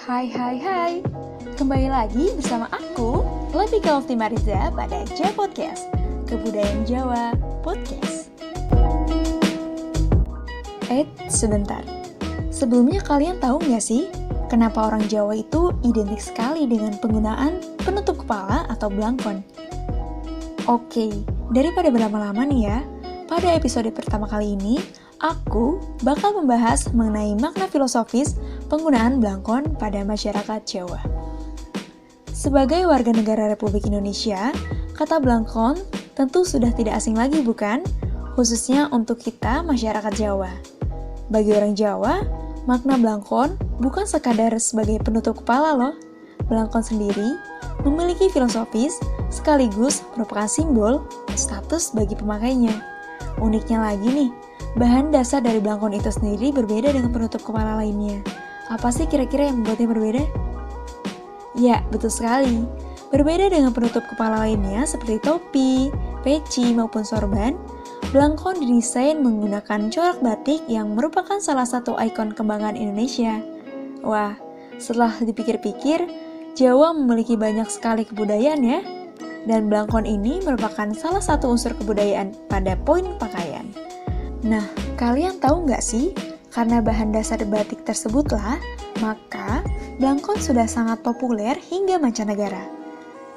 Hai, kembali lagi bersama aku, Lebika Mariza pada Jawa Podcast, Kebudayaan Jawa Podcast. Sebentar. Sebelumnya kalian tahu nggak sih, kenapa orang Jawa itu identik sekali dengan penggunaan penutup kepala atau blangkon? Oke, daripada berlama-lama nih ya, pada episode pertama kali ini, aku bakal membahas mengenai makna filosofis penggunaan blangkon pada masyarakat Jawa. Sebagai warga negara Republik Indonesia, kata blangkon tentu sudah tidak asing lagi bukan? Khususnya untuk kita masyarakat Jawa. Bagi orang Jawa, makna blangkon bukan sekadar sebagai penutup kepala loh. Blangkon sendiri memiliki filosofis sekaligus merupakan simbol status bagi pemakainya. Uniknya lagi nih, bahan dasar dari blangkon itu sendiri berbeda dengan penutup kepala lainnya. Apa sih kira-kira yang membuatnya berbeda? Ya, betul sekali. Berbeda dengan penutup kepala lainnya seperti topi, peci, maupun sorban, blangkon didesain menggunakan corak batik yang merupakan salah satu ikon kebanggaan Indonesia. Wah, setelah dipikir-pikir, Jawa memiliki banyak sekali kebudayaan ya. Dan blangkon ini merupakan salah satu unsur kebudayaan pada poin pakaian. Nah, kalian tahu nggak sih? Karena bahan dasar batik tersebutlah, maka blangkon sudah sangat populer hingga mancanegara.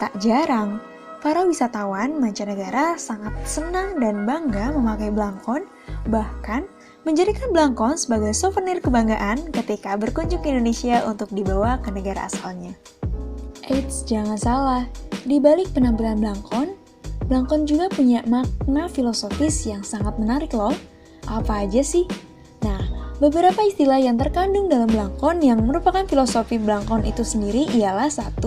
Tak jarang, para wisatawan mancanegara sangat senang dan bangga memakai blangkon, bahkan menjadikan blangkon sebagai souvenir kebanggaan ketika berkunjung ke Indonesia untuk dibawa ke negara asalnya. Eits, jangan salah, di balik penampilan blangkon juga punya makna filosofis yang sangat menarik loh. Apa aja sih? Nah, beberapa istilah yang terkandung dalam blangkon yang merupakan filosofi blangkon itu sendiri ialah 1.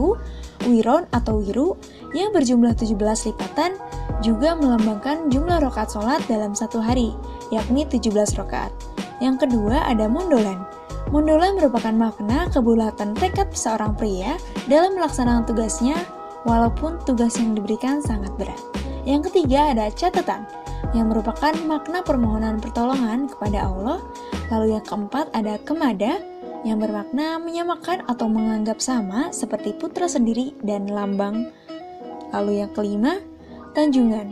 Wiron atau wiru yang berjumlah 17 lipatan juga melambangkan jumlah rakaat sholat dalam satu hari, yakni 17 rakaat. Yang kedua ada mondolan. Mondolan merupakan makna kebulatan tekad seorang pria dalam melaksanakan tugasnya walaupun tugas yang diberikan sangat berat. Yang ketiga ada catatan, yang merupakan makna permohonan pertolongan kepada Allah. Lalu yang keempat ada kemada, yang bermakna menyamakan atau menganggap sama seperti putra sendiri dan lambang. Lalu yang kelima, tanjungan.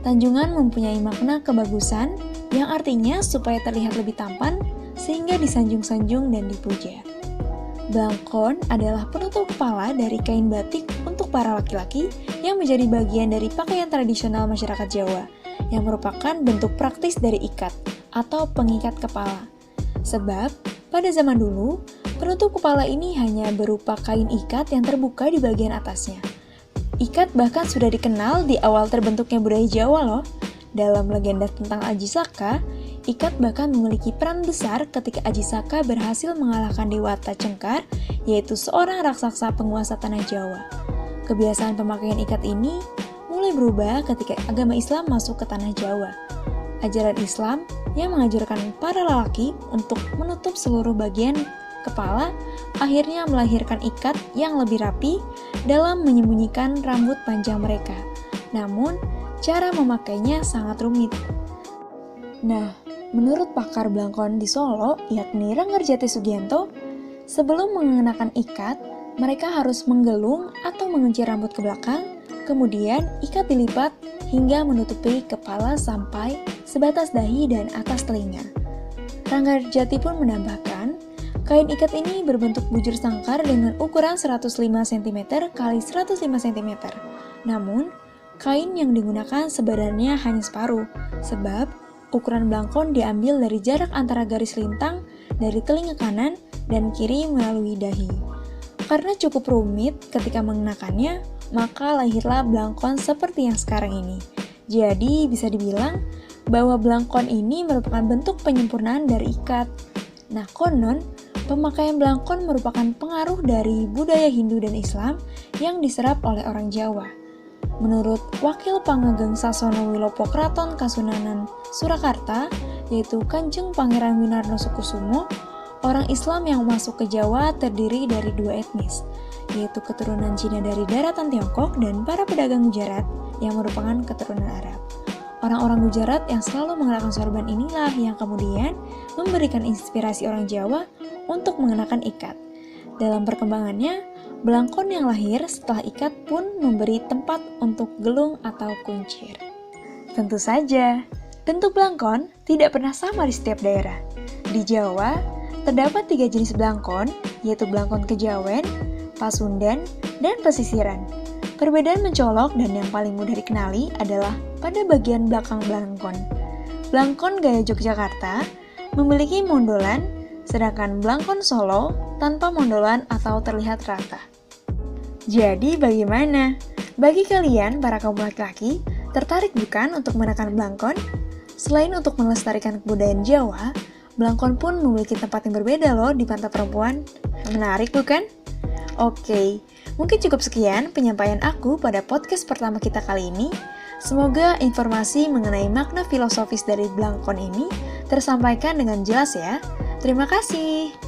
Tanjungan mempunyai makna kebagusan, yang artinya supaya terlihat lebih tampan, sehingga disanjung-sanjung dan dipuja. Blangkon adalah penutup kepala dari kain batik untuk para laki-laki yang menjadi bagian dari pakaian tradisional masyarakat Jawa, yang merupakan bentuk praktis dari ikat atau pengikat kepala. Sebab, pada zaman dulu, penutup kepala ini hanya berupa kain ikat yang terbuka di bagian atasnya. Ikat bahkan sudah dikenal di awal terbentuknya budaya Jawa loh. Dalam legenda tentang Aji Saka, ikat bahkan memiliki peran besar ketika Aji Saka berhasil mengalahkan Dewata Cengkar, yaitu seorang raksasa penguasa tanah Jawa. Kebiasaan pemakaian ikat ini mulai berubah ketika agama Islam masuk ke tanah Jawa. Ajaran Islam yang mengajarkan para lelaki untuk menutup seluruh bagian kepala akhirnya melahirkan ikat yang lebih rapi dalam menyembunyikan rambut panjang mereka. Namun, cara memakainya sangat rumit. Nah, menurut pakar blangkon di Solo, yakni Renggerjati Sugianto, sebelum mengenakan ikat, mereka harus menggelung atau mengunci rambut ke belakang, kemudian ikat dilipat hingga menutupi kepala sampai sebatas dahi dan atas telinga. Renggerjati pun menambahkan, kain ikat ini berbentuk bujur sangkar dengan ukuran 105 cm x 105 cm. Namun, kain yang digunakan sebenarnya hanya separuh, sebab ukuran blangkon diambil dari jarak antara garis lintang dari telinga kanan dan kiri melalui dahi. Karena cukup rumit ketika mengenakannya, maka lahirlah blangkon seperti yang sekarang ini. Jadi bisa dibilang bahwa blangkon ini merupakan bentuk penyempurnaan dari ikat. Nah, konon, pemakaian blangkon merupakan pengaruh dari budaya Hindu dan Islam yang diserap oleh orang Jawa. Menurut Wakil Pangageng Sasono Wilopo Kraton Kasunanan Surakarta, yaitu Kanjeng Pangeran Winarnosukusumo, orang Islam yang masuk ke Jawa terdiri dari dua etnis, yaitu keturunan Cina dari daratan Tiongkok dan para pedagang Gujarat yang merupakan keturunan Arab. Orang-orang Gujarat yang selalu mengenakan sorban inilah yang kemudian memberikan inspirasi orang Jawa untuk mengenakan ikat. Dalam perkembangannya, Blangkon yang lahir setelah ikat pun memberi tempat untuk gelung atau kuncir. Tentu saja, bentuk blangkon tidak pernah sama di setiap daerah. Di Jawa, terdapat 3 jenis blangkon, yaitu blangkon Kejawen, Pasundan, dan Pesisiran. Perbedaan mencolok dan yang paling mudah dikenali adalah pada bagian belakang blangkon. Blangkon gaya Yogyakarta memiliki mondolan, sedangkan blangkon Solo tanpa mondolan atau terlihat rata. Jadi bagaimana? Bagi kalian, para kaum laki-laki, tertarik bukan untuk menekan blangkon? Selain untuk melestarikan kebudayaan Jawa, blangkon pun memiliki tempat yang berbeda loh di mata perempuan. Menarik bukan? Oke, mungkin cukup sekian penyampaian aku pada podcast pertama kita kali ini. Semoga informasi mengenai makna filosofis dari blangkon ini tersampaikan dengan jelas ya. Terima kasih.